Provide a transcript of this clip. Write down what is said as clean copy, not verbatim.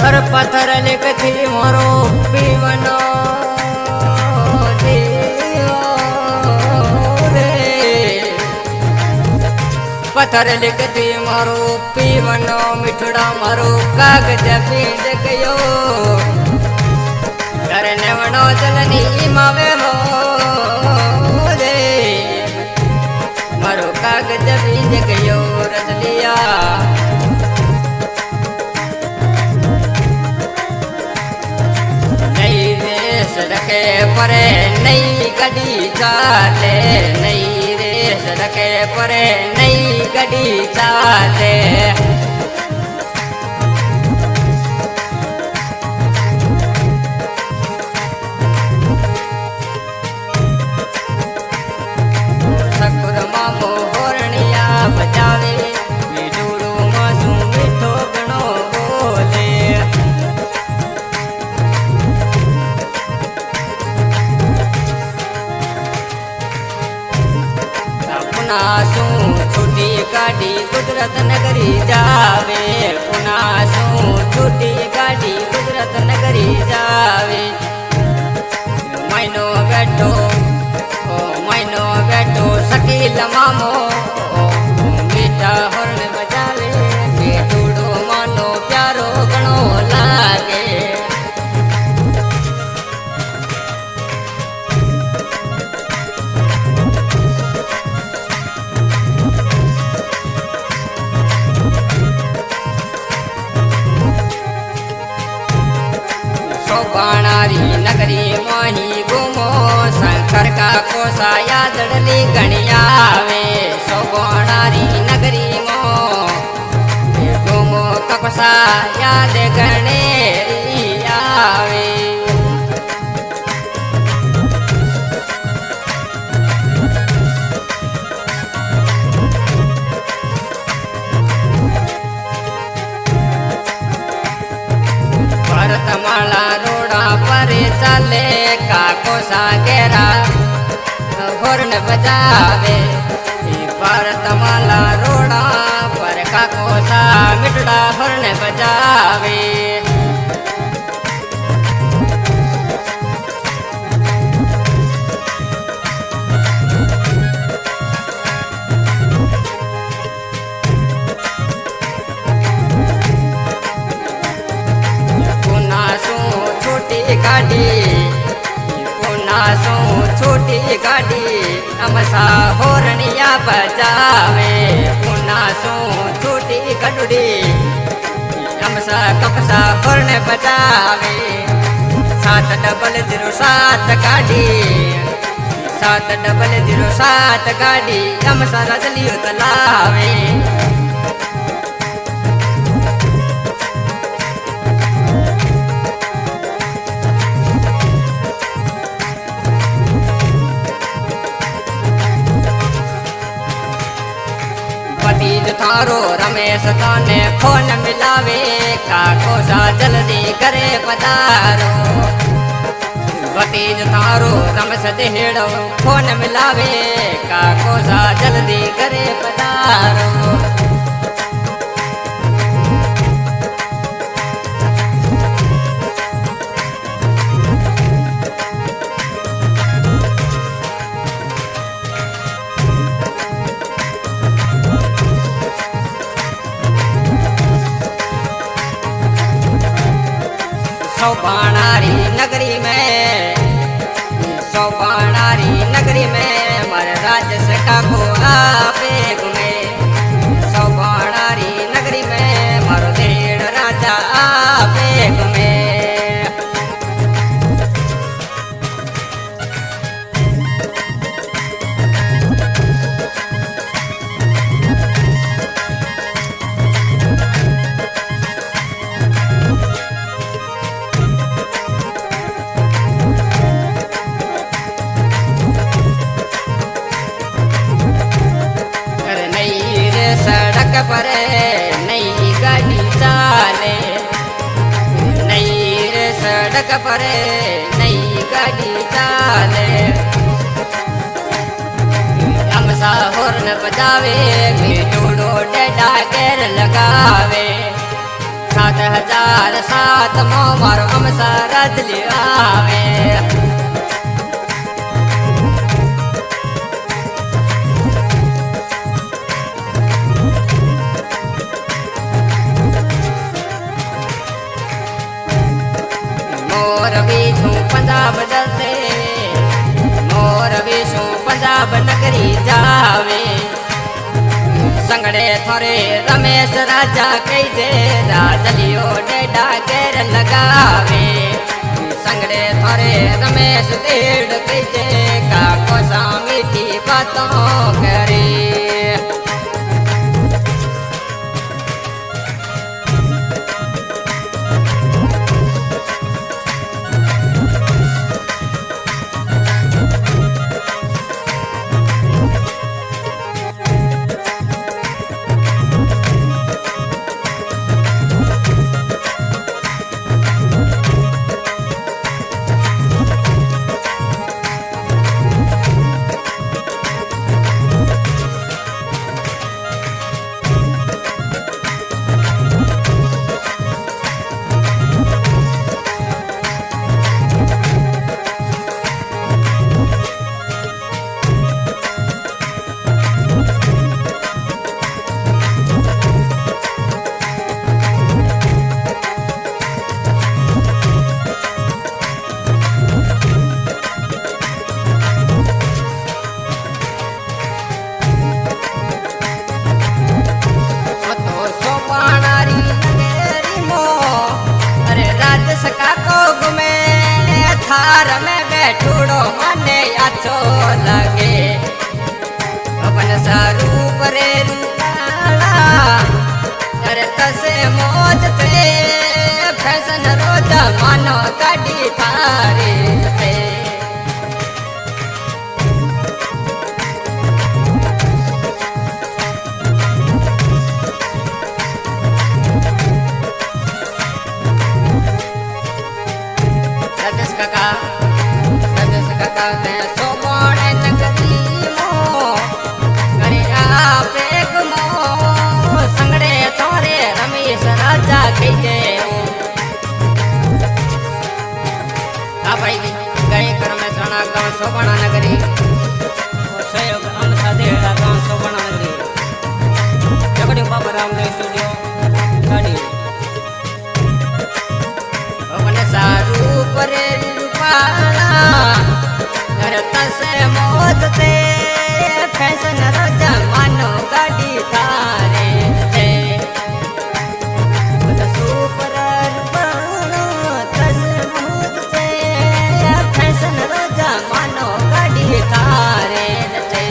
हर पत्थर लिखती मोरो पीवनो रे, पत्थर लिखती मारो पीवनो मिठड़ा मारो कागज पींद गयो करने वनो चलनी मावे हो रे, मारो कागज पींद गयो रजलिया सड़के परे नई गड्डी चाले, नई रे सड़के परे नई गड्डी चाले। सकुर मामो होरनिया बजावे मीठूड़ू मासूम मीठो घणो बोले, पुनासू छुट्टी गाड़ी गुजरात नगरी जावे, पुनासू छुट्टी गाड़ी गुजरात नगरी जावे। महीनो बैठो शकील मामो मीठा हॉर्न बजावे, मीठूड़ो मानो प्यारो घणो लागे। सोबाणारी नगरी मोही घूमो शंकर का कोसा यादड़ली गणियावे, सोबाणारी नगरी मो घूमो कपसा याद गणेरी आवे। भारतमाला रोड़ा पर चले काको सागेरा हॉर्न बजावे, भारतमाला रोड़ा पर काको सा मिठड़ा हॉर्न बजावे। पुनासू छोटी गाड़ी अमसा होरनिया बजावे, पुनासू छोटी गडुड़ी अमसा कपसा होरन बजावे। 70007 गाड़ी 70007 गाड़ी अमसा रजलियो तलावे। भतीज थारो रमेश ताने फोन मिलावे, काको सा जल्दी करे पधारो। भतीज थारो रमेश देहड़ो फोन मिलावे, काको सा जल्दी करे पधारो। सोबाणारी नगरी में मारे राजस का को आपे घूमे, सोबाणारी नगरी में मारो देड़ राजा आपे घूमे। सड़क पर नई गाड़ी चाले, नई रे सड़क पर नई गाड़ी चाले। अमसा हॉर्न बजावे मीठूड़ो डेडा घेर लगावे, 7,007 मारो अमसा रजली आवे मोर बीछू पंजाब डरते मोर बीछू पंजाब नगरी जावे संगड़े थोरे रमेश राजा कई जे राजलियो डेडा घेर लगावे संगड़े थोरे रमेश डेढ़ कई जे काको सा मीठी बातों करे थार में बैठूड़ो मने अच्छो लगे अपन स्वरूप रे रूपाला अरे तसे मौज थे फैशन रोज मानो गाड़ी थारे थे काका मैं सोबण नगरी मो गणिया पेग मो संगड़े थोरे रमेश राजा कई जे आ भाई गए कर में सणा गांव सोबण नगरी सहयोग अमसा देड़ा गांव सोबण नगरी जगड़ी बाबा रामदेव स्टूडियो गाड़ी अपन सारूप रे रूपाला तसे मौज थे फैशन रोज मानो गाड़ी थारे थे सुपर तसे मौज थे फैशन रोज मानो गाड़ी थारे थे